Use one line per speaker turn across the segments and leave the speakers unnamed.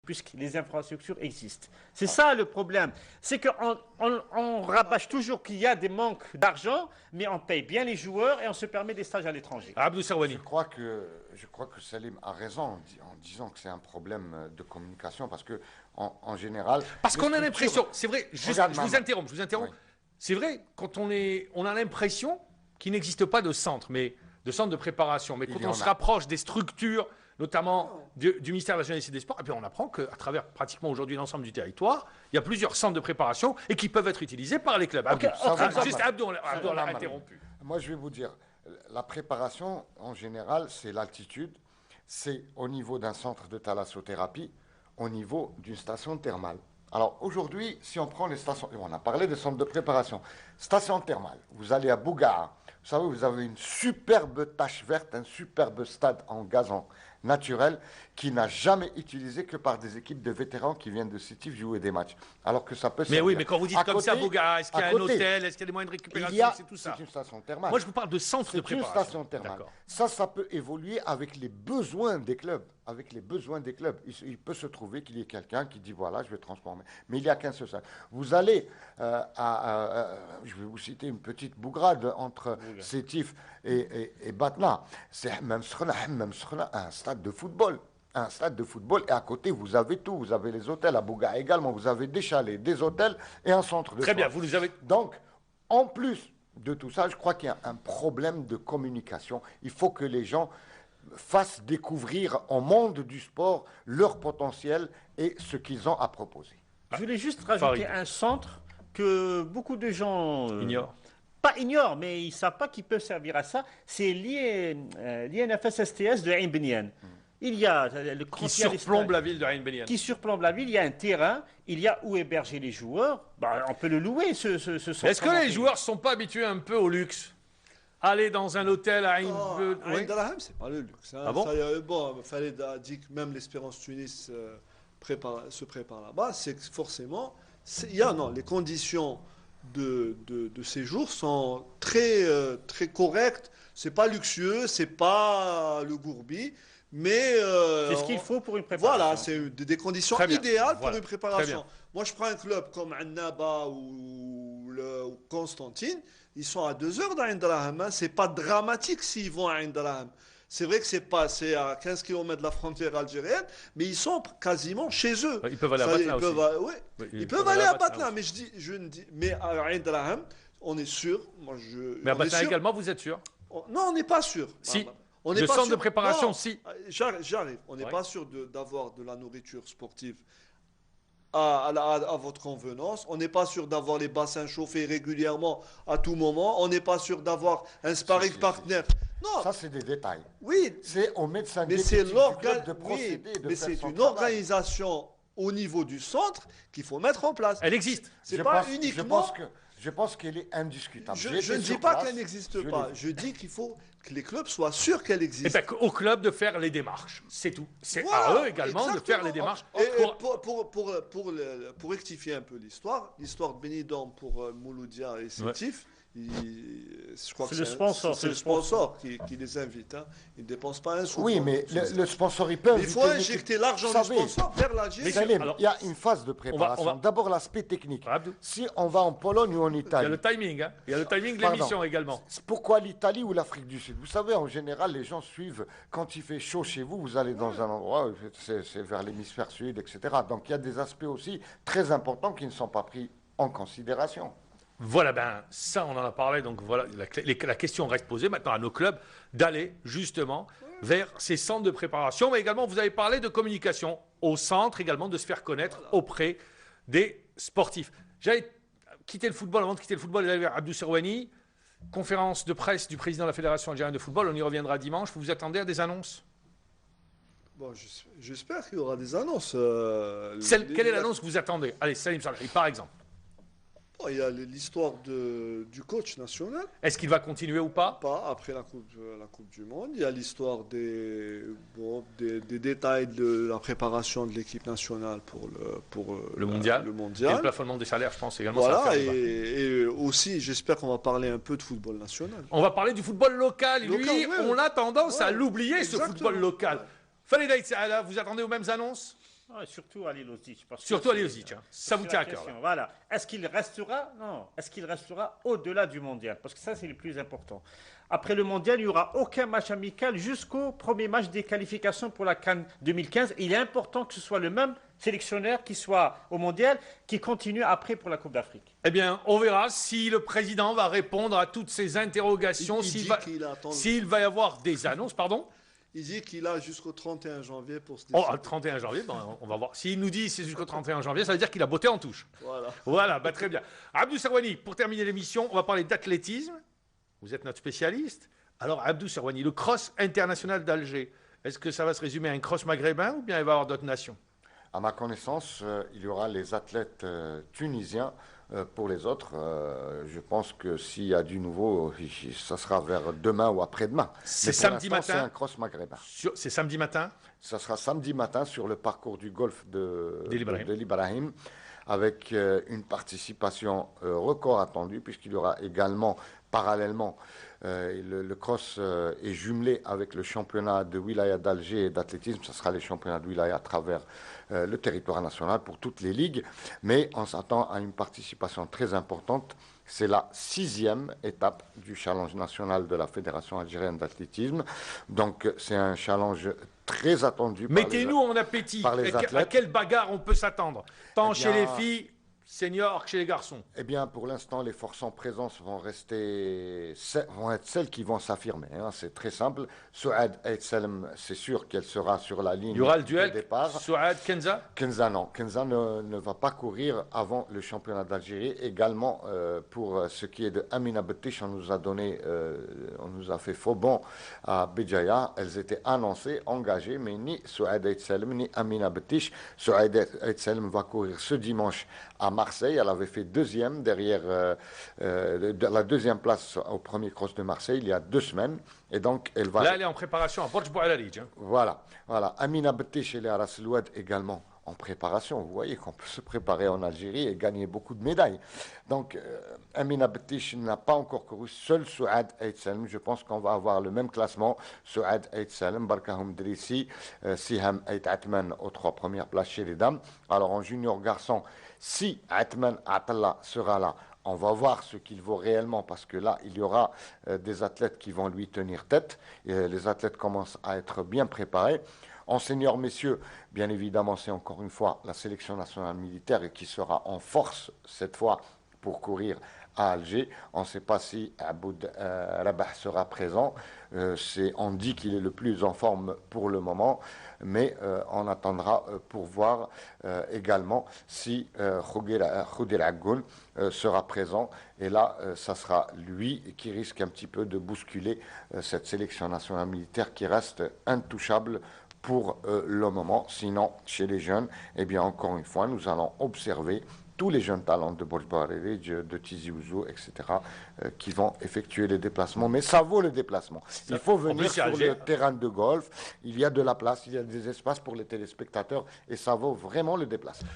puisque les infrastructures existent. C'est ça le problème. C'est qu'on rabâche toujours qu'il y a des manques d'argent, mais on paye bien les joueurs et on se permet des stages à l'étranger.
Abdou Serwani.
Je crois que Salim a raison en disant que c'est un problème de communication parce que en général.
Parce qu'on a l'impression, c'est vrai, je vous interromps. Oui. C'est vrai, quand on a l'impression qu'il n'existe pas de centre, de centre de préparation. Mais quand on se rapproche des structures, notamment du ministère de la Jeunesse et des Sports, et puis on apprend qu'à travers pratiquement aujourd'hui l'ensemble du territoire, il y a plusieurs centres de préparation et qui peuvent être utilisés par les clubs.
Okay,
Abdou l'a interrompu.
Moi, je vais vous dire, la préparation, en général, c'est l'altitude, c'est au niveau d'un centre de thalassothérapie, au niveau d'une station thermale. Alors aujourd'hui, si on prend les stations, on a parlé des centres de préparation, station thermale, vous allez à Bougaa, vous savez, vous avez une superbe tache verte, un superbe stade en gazon naturel qui n'a jamais utilisé que par des équipes de vétérans qui viennent de Sétif jouer des matchs. Alors que ça peut
servir. Mais oui, mais quand vous dites comme ça, Bougaa, est-ce qu'il y a un hôtel, est-ce qu'il y a des moyens de récupération, c'est tout ça.
C'est une station thermale.
Moi, je vous parle de centre de préparation.
C'est une station thermale. Ça peut évoluer avec les besoins des clubs. Avec les besoins des clubs. Il peut se trouver qu'il y ait quelqu'un qui dit voilà, je vais transformer. Mais il n'y a qu'un seul. Vous allez je vais vous citer une petite bougrade entre Sétif et Batna. C'est un stade de football. Un stade de football et à côté vous avez tout. Vous avez les hôtels à Bougaa également. Vous avez des chalets, des hôtels et un centre de
Très bien, vous nous avez.
Donc, en plus de tout ça, je crois qu'il y a un problème de communication. Il faut que les gens fassent découvrir au monde du sport leur potentiel et ce qu'ils ont à proposer.
Je voulais juste rajouter un centre que beaucoup de gens
ignorent.
Pas ignorent, mais ils ne savent pas qu'ils peuvent servir à ça. C'est l'INFS-STS de Ain Benian. Il y a
qui surplombe la ville de Ain Benian.
Qui surplombe la ville. Il y a un terrain. Il y a où héberger les joueurs. On peut le louer, ce centre.
Est-ce que les joueurs ne sont pas habitués un peu au luxe? Aller dans un hôtel à Ain
Daraham, c'est pas le luxe. Hein.
Ah bon,
Khaled a dit que même l'Espérance Tunis se prépare là-bas. C'est que forcément, les conditions de séjour sont très correctes. C'est pas luxueux, c'est pas le gourbi, mais
c'est ce qu'il faut pour une préparation.
Voilà, c'est des conditions idéales pour une préparation. Moi, je prends un club comme Annaba ou Constantine. Ils sont à 2 heures d'Ain Daraham. Hein. C'est pas dramatique s'ils vont à Ain Daraham. C'est vrai que c'est à 15 km de la frontière algérienne, mais ils sont quasiment chez eux.
Ils peuvent aller à Batna aussi.
Ils peuvent aller à Batna, mais à Ain Daraham, on est sûr.
Mais à Batna également, vous êtes sûr?
Non, on n'est pas sûr.
Si. Le centre de préparation, si.
J'arrive. On n'est pas sûr d'avoir de la nourriture sportive à votre convenance. On n'est pas sûr d'avoir les bassins chauffés régulièrement à tout moment. On n'est pas sûr d'avoir un sparring partner. Non.
Ça, c'est des détails.
Oui.
C'est au médecin
de procéder. Mais c'est une organisation au niveau du centre qu'il faut mettre en place.
Elle existe.
C'est pas uniquement.
Je pense qu'elle est indiscutable.
Je ne dis pas qu'elle n'existe pas. Je dis qu'il faut que les clubs soient sûrs qu'elle existe.
Et bien, au club de faire les démarches. C'est tout. C'est à eux également de faire les démarches.
Pour rectifier un peu l'histoire de Benidorm pour Mouloudia et Sétif, je crois que c'est le sponsor qui les invite. Hein. Ils ne dépensent pas un sou.
Oui, mais le sponsor, il peut.
Il faut injecter l'argent du sponsor vers la gestion.
Il y a une phase de préparation. D'abord, l'aspect technique. Si on va en Pologne ou en Italie.
Il y a le timing. Hein. Il y a le timing de l'émission également.
Pourquoi l'Italie ou l'Afrique du Sud? Vous savez, en général, les gens suivent. Quand il fait chaud chez vous, vous allez dans un endroit, c'est vers l'hémisphère sud, etc. Donc, il y a des aspects aussi très importants qui ne sont pas pris en considération.
Voilà, ça on en a parlé, donc voilà, la question reste posée maintenant à nos clubs d'aller justement vers ces centres de préparation, mais également vous avez parlé de communication au centre, également de se faire connaître auprès des sportifs. J'avais quitté le football, avant de quitter le football, il y avait Abdou Serwani, conférence de presse du président de la Fédération algérienne de football, on y reviendra dimanche, vous vous attendez à des annonces?
Bon, j'espère qu'il y aura des annonces.
Quelle est l'annonce que vous attendez? Allez, Salim Saleh, par exemple.
Il y a l'histoire du coach national.
Est-ce qu'il va continuer ou pas?
Pas après la coupe du Monde. Il y a l'histoire des détails de la préparation de l'équipe nationale pour
le mondial. Et le plafonnement des salaires, je pense également.
Voilà, et aussi, j'espère qu'on va parler un peu de football national.
On va parler du football local. Lui, on a tendance à l'oublier, ce football local. Falid Aït Saala, vous attendez aux mêmes annonces?
Surtout Ali Lozic.
Surtout Ali Lozic, hein. Ça vous tient à cœur.
Voilà. Est-ce qu'il restera? Non. Est-ce qu'il restera au-delà du mondial? Parce que ça, c'est le plus important. Après le mondial, il n'y aura aucun match amical jusqu'au premier match des qualifications pour la CAN 2015. Il est important que ce soit le même sélectionneur qui soit au mondial, qui continue après pour la Coupe d'Afrique.
Eh bien, on verra si le président va répondre à toutes ces interrogations, s'il va y avoir des annonces, pardon.
Il dit qu'il a jusqu'au 31 janvier pour se
décider. Oh, le 31 janvier, on va voir. S'il nous dit que c'est jusqu'au 31 janvier, ça veut dire qu'il a botté en touche. Voilà, très bien. Abdou Serwani, pour terminer l'émission, on va parler d'athlétisme. Vous êtes notre spécialiste. Alors, Abdou Serwani, le cross international d'Alger, est-ce que ça va se résumer à un cross maghrébin ou bien il va y avoir d'autres nations?
À ma connaissance, il y aura les athlètes tunisiens. Pour les autres, je pense que s'il y a du nouveau, ça sera vers demain ou après-demain.
C'est samedi matin.
C'est un cross maghrébin.
C'est samedi matin.
Ça sera samedi matin sur le parcours du golfe de l'Ibrahim, avec une participation record attendue, puisqu'il y aura également, parallèlement, le cross est jumelé avec le championnat de wilaya d'Alger et d'athlétisme. Ce sera les championnats de wilaya à travers le territoire national pour toutes les ligues. Mais on s'attend à une participation très importante. C'est la 6e étape du challenge national de la Fédération algérienne d'athlétisme. Donc c'est un challenge très attendu.
Mettez-nous en appétit.
Par les athlètes.
À quelle bagarre on peut s'attendre, tant chez les filles seniors que chez les garçons?
Eh bien, pour l'instant, les forces en présence vont être celles qui vont s'affirmer. Hein. C'est très simple. Souad Aït-Selem, c'est sûr qu'elle sera sur la ligne
de départ. Il y aura le duel
départ.
Souad-Kenza?
Kenza, non. Kenza ne va pas courir avant le championnat d'Algérie. Également, pour ce qui est de Amina Bettiche, on nous a fait faux bond à Béjaïa. Elles étaient annoncées, engagées, mais ni Souad Aït-Selem, ni Amina Bettiche. Souad Aït-Selem va courir ce dimanche à Marseille. Elle avait fait deuxième derrière la deuxième place au premier cross de Marseille il y a 2 semaines. Et donc, elle va...
Là, elle est en préparation à Borj Boualarij.
Voilà. Amina Bettiche, elle est à Ras El Oued également en préparation. Vous voyez qu'on peut se préparer en Algérie et gagner beaucoup de médailles. Donc, Amina Bettiche n'a pas encore couru. Seul Souad Aït-Selem. Je pense qu'on va avoir le même classement. Souad Aït-Selem, Barkahoum Drissi, Siham Aït-Atman aux 3 premières places chez les dames. Alors, en junior garçon, si Atman Atalla sera là, on va voir ce qu'il vaut réellement, parce que là, il y aura des athlètes qui vont lui tenir tête. Et les athlètes commencent à être bien préparés. En senior, messieurs, bien évidemment, c'est encore une fois la sélection nationale militaire et qui sera en force cette fois pour courir à Alger. On ne sait pas si Aboud Rabah sera présent. On dit qu'il est le plus en forme pour le moment, mais on attendra pour voir également si Khoudir Aggoun sera présent. Et là, ça sera lui qui risque un petit peu de bousculer cette sélection nationale militaire qui reste intouchable pour le moment. Sinon, chez les jeunes, eh bien, encore une fois, nous allons observer tous les jeunes talents de Borj Boualarij, de Tizi Ouzou, etc., qui vont effectuer les déplacements. Mais ça vaut le déplacement. Il faut venir sur le terrain de golf. Il y a de la place, il y a des espaces pour les téléspectateurs, et ça vaut vraiment le déplacement.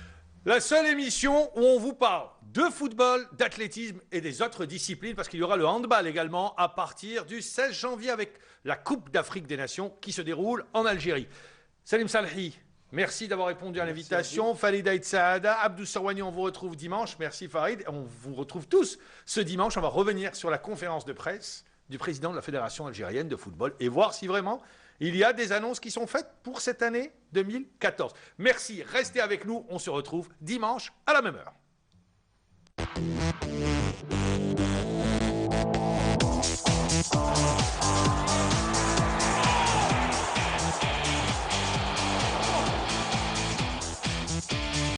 La seule émission où on vous parle de football, d'athlétisme et des autres disciplines, parce qu'il y aura le handball également à partir du 16 janvier avec la Coupe d'Afrique des Nations qui se déroule en Algérie. Salim Salhi, merci d'avoir répondu à l'invitation. Farid Aït Saada, Abdou Serwani, on vous retrouve dimanche. Merci Farid. On vous retrouve tous ce dimanche. On va revenir sur la conférence de presse du président de la Fédération algérienne de football et voir si vraiment il y a des annonces qui sont faites pour cette année 2014. Merci, restez avec nous. On se retrouve dimanche à la même heure.